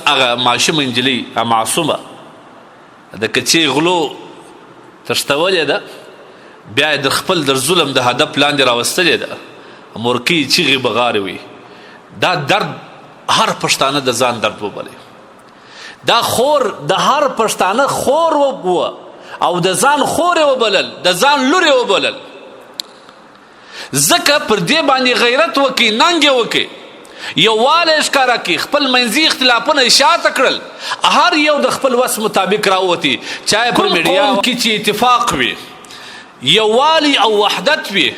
هغه ماشومه نجلۍ معصومه د کچې غلو تښتولې ده، بیا یې د خپل د ظلم د هدف لاندې راوستلې ده، مورکۍ چیغې بغارې وي. دا درد هر پښتانه د ځان درد وبلي. دا خور د هر پښتانه خور وه او د ځان خور یې وبلل، د ځان لور یې وبلل. ځکه پر دې باندې غیرت وکړي، ننګ یې وکړي، یووالی یې ښکاره کړي، خپل منځي اختلافونه یې شاته کړل، هر یو د خپل وس مطابق راووتي. چاهے پر میډیا کې چې اتفاق وي، یووالی او وحدت وي،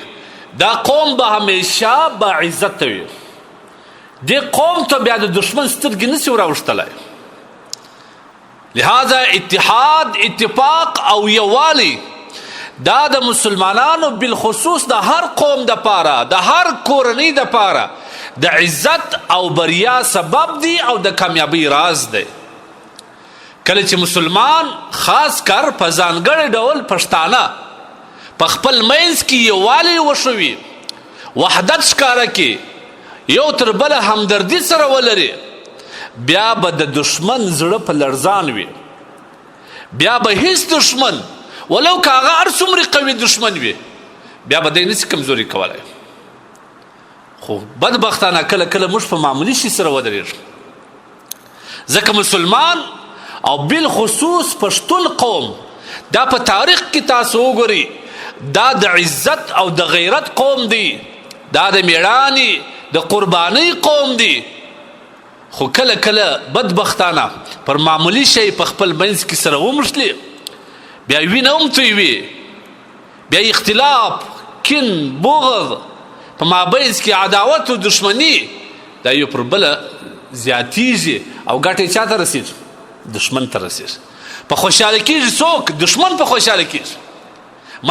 دا قوم به همیشه با عزت وي. دې قوم ته بیا د دشمن سترګې نشي وراوښتلی. لہذا اتحاد، اتفاق او یووالی دا د مسلمانانو بالخصوص د هر قوم د پاره، د هر کورنۍ د پاره د عزت او بریا سبب دی او د کامیابی راز دی. کله چې مسلمان خاص کر په ځانګړي ډول پښتانه په خپل منځ کې یووالی وښوي، وحدت ښکاره کړي، یو تر بله همدردي سره ولري، بیا به د دشمن زړه په لړزان وي. بیا به هیڅ دشمن ولو که هغه هر څومره قوي دشمن وي، بیا به دی نسي کمزوري کولی. خو بدبختانه کله کله موږ په معمولي شي سره ودرېږو. ځکه مسلمان او بالخصوص پښتون قوم دا په تاریخ کې تاسو وګورئ، دا د عزت او د غیرت قوم دی، دا د میړانې د قربانۍ قوم دی. خو کله کله بدبختانه پر معمولي شی په خپل منځ کې سره وموښلي، بیا وینه هم تویوي، بیا اختلاف، کین، بغض، په مابینځ کې عداوت و دشمني، دا یو پر بله زیاتیږي او ګټې چا ته رسېږي؟ دشمن ته رسېږي. په خوشحاله کېږي څوک؟ دشمن په خوشحاله کېږي،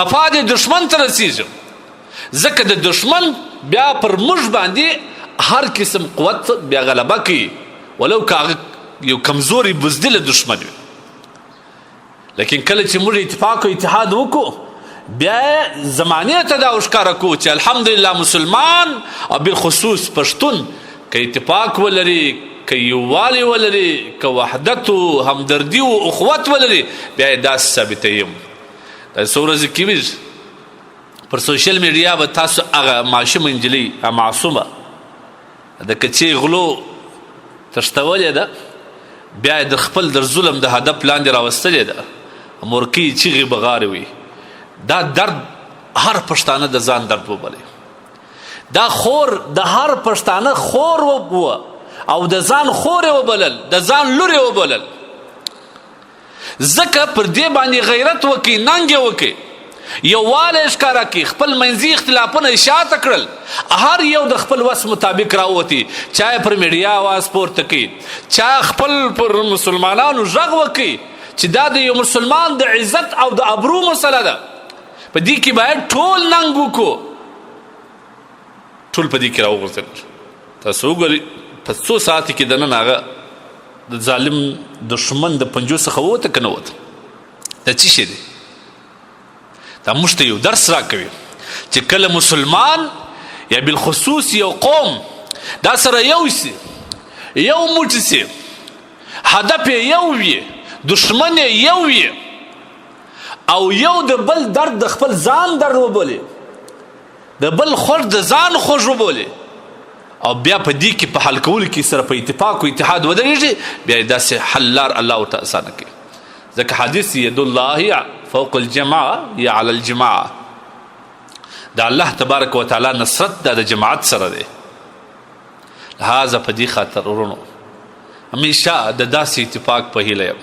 مفاد یې دشمن ته رسېږي. ځکه د دشمن بیا پر موږ باندې هر قسم قوت بیا غلبه کوي، ولو که هغه یو کمزوري بزدله دشمن وي. لیکن کله چې موږ اتفاق او اتحاد وکړو، بیا زمانې ته دا وښکاره کړو چې الحمدلله مسلمان او بالخصوص پښتون که اتفاق ولري، که یووالی ولري، که وحدت و همدردي و اخوت ولري، بیا یې داسې ثابتوي. دا څو ورځې کې وي پر سوشل میډیا به تاسو هغه ماشومه نجلۍ معصومه د کچې غلو تښتولې ده، بیا یې د خپل د ظلم د هدف لاندې راوستلې ده، مورکۍ چیغې بغارې وي. دا درد هر پښتانه د ځان درد وبلي. دا خور د هر پښتانه خور وه او د ځان خور یې وبلل، د ځان لور یې وبلل. ځکه پر دې باندې غیرت وکړي، ننګ یې وکړي، یووالی یې ښکاره کړي، خپل منځي اختلافونه یې شاته کړل، هر یو د خپل وس مطابق راووتي. چا یې پر میډیا آواز پورته کړي، چا خپل پر مسلمانانو غږ وکړي چې دا د یو مسلمان د عزت او د ابرو مسله ده. په دې کې باید ټول ننګ وکړو، ټول په دې کې راوغورځېدل. تاسو وګورئ په څو ساعتو کې دننه هغه د ظالم دښمن د پنجو څخه ووته که نه ووته؟ دا څه شی دی؟ دا موږ ته یو درس راکوي چې کله مسلمان یا بالخصوص یو قوم دا سره یو سي، یو موټی سي، هدف یې یو وي، دشمن یې یو وي، او یو د بل درد د خپل ځان درد وبولي، د بل خوږ د ځان خوږ وبولي، او بیا په دې کې په حل کولو کې سره په اتفاق او اتحاد ودرېږي، بیا یې داسې حل لار الله ورته اسانه کوي. ځکه حدیث ید الله فوق الجماعه یا علی الجماعه، دا الله تبارک وتعالی نصرت دا د جماعت سره دی. لہذا په دې خاطر ورونو همیشه د داسې اتفاق په هیله یم.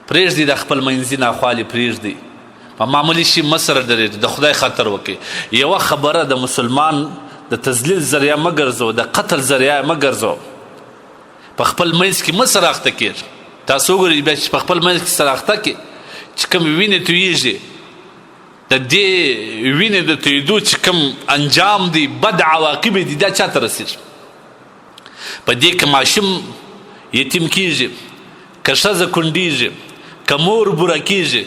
پرېږدي د خپل منځي ناخوالې پرېږدي، په معمولي شي مه سره درېږي، د خدای خاطر وکړي. یوه خبره د مسلمان د تذلیل ذریعه مه ګرځو، د قتل ذریعه مه ګرځو. په خپل منځ کې مه سره اخته کېږي. تاسو وګورئ بیا چې په خپل منځ کې سره اخته کې چې کوم وینې تویېږي، د دې وینې د تویېدو چې کوم انجام دی، بد عواقب دي، دا چا ته رسېږي؟ په دې کې ماشوم یتیم کېږي، که ښځه کونډېږي، که مور بوره کېږي،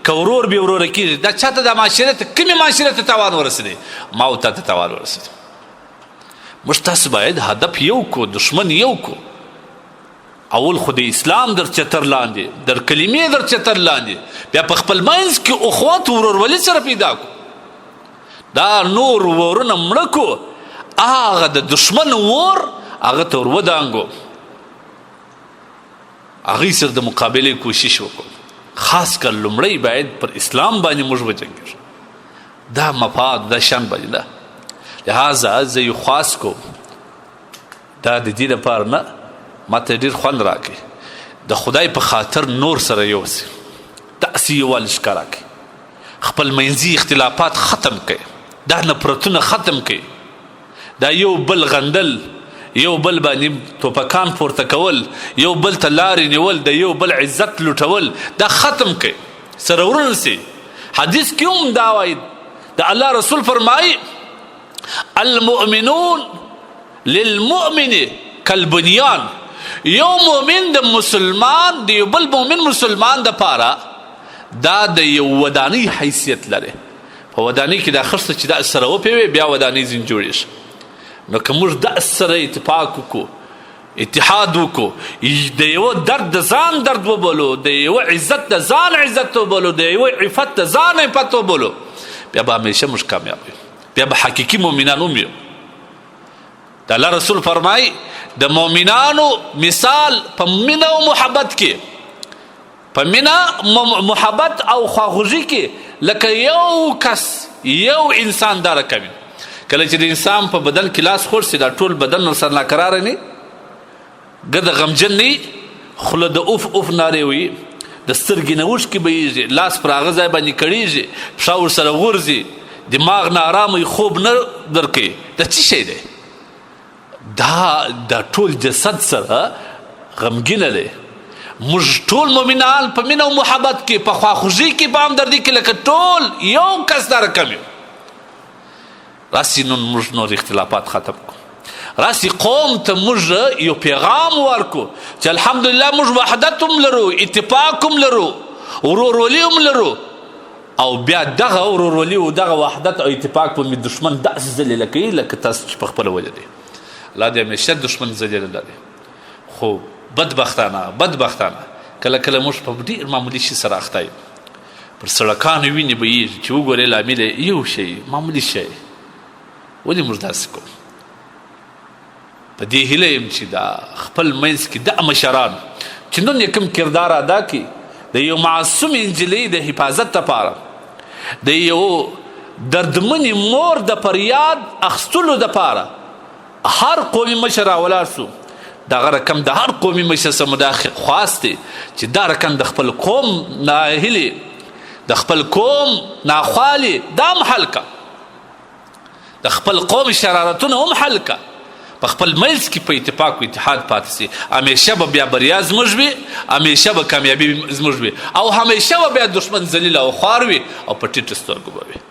که ورور بې وروره کېږي. دا چا ته د معاشرې ته کومې معاشرې ته تاوان ورسېدی؟ ما او تا ته تاوان ورسېدی. موږ تاسو باید هدف یو کو، دشمن یو کو، اول خو د اسلام در چتر لاندې در کلمې در چتر لاندې بیا په خپل منځ کې اخوت ورورولي سره پیدا کو دا نور ورونه مړه کو هغه د دشمن ور هغه ته ور ودانګو هغې سره د مقابلې کوشش وکړو خاص کر لومړی باید پر اسلام باندې موږ وجنګېږو دا مفاد دا شان باندې ده لہذا زه یو خاص کو دا د دې لپاره نه ماته ډېر خوند راکړي د خدای په خاطر نور سره یوسي داسې یووالی ښکاره کړي خپل منځي اختلافات ختم کړي دا نفرتونه ختم کړي دا یو بل غندل یو بل باندې توپکان پورته کول یو بل ته لارې نیول د یو بل عزت لوټول دا ختم کړي سره ورونه سي حدیث کې هم دا وایي د الله رسول فرمایي المؤمنون للمؤمن کالبنیان یو مؤمن د مسلمان د یو بل مؤمن مسلمان د پاره دا د یو ودانۍ حیثیت لري په ودانۍ کې دا خرڅه چې دا سره وپیوي بیا ودانۍ ځین جوړېږي نو که موږ دا سره اتفاق وکړو اتحاد وکړو د یو درد د ځان درد وبولو د یو عزت د ځان عزت وبولو د یو عفت د ځان عفت وبولو بیا به همیشه موږ کامیاب یو بیا به حقیقي مؤمنان هم یو د الله رسول فرمای د مؤمنانو مثال په مینه او محبت کې په مینه محبت او خواخوږي کې لکه یو کس یو انسان دا رقم کله چې د انسان په بدن کې لاس خور سي دا ټول بدن ورسره ناقراره نه ګده غمجن نه خوله د اوف اوف نارې وي د سترګې نه اوښکې بهیږي لاس پر هغه ځای باندې کړېږي پښه ورسره غورځي دماغ نه ارامه خوب نه درکوي دا څه شی دی دا ټول جسد سره غمګینه دی موږ ټول مؤمنان په مینه او محبت کې په خواخوږي کې په همدردي کې لکه ټول یو کس دا رقم یو راسي نن موږ نور اختلافات ختم کړو راسي قوم ته موږ یو پیغام ورکو چې الحمدلله موږ وحدت هم لرو اتفاق هم لرو ورورولي هم لرو او بیا دغه ورورولي او دغه وحدت او اتفاق په دشمن داسې ذلیله کوي لکه تاسو چې په خپله وجه دی الله دې همیشه دشمن ذلیله لري خو بدبختانه کله کله موږ په ډېر معمولي شي سره اخته یو پر سړکانو وینې بهیږي چې وګورې لامل یو شی معمولي شی ولې موږ داسې کوو په دې هیله یم چې دا خپل منځ کې دا مشران چې نن یې کوم کردار ادا کړي د یو معصوم نجلۍ د حفاظت لپاره د یو دردمنې مور د فریاد اخیستلو دپاره هر قومي مشر راولاړ سو دغه رقم د هر قومي مشر څخه مداخل خواست دی چې دا رقم د خپل قوم ناهیلې د خپل قوم ناخوالې دا هم حل کړه د خپل قوم شرارتونه هم حل کړه په خپل منځ کې په اتفاق و اتحاد پاتې سي همیشه به بیا بریا زموږ وي همیشه به کامیابي زموږ وي او همیشه به بیا دشمن ذلیل او خوار وي او په ټیټو سترګو به وي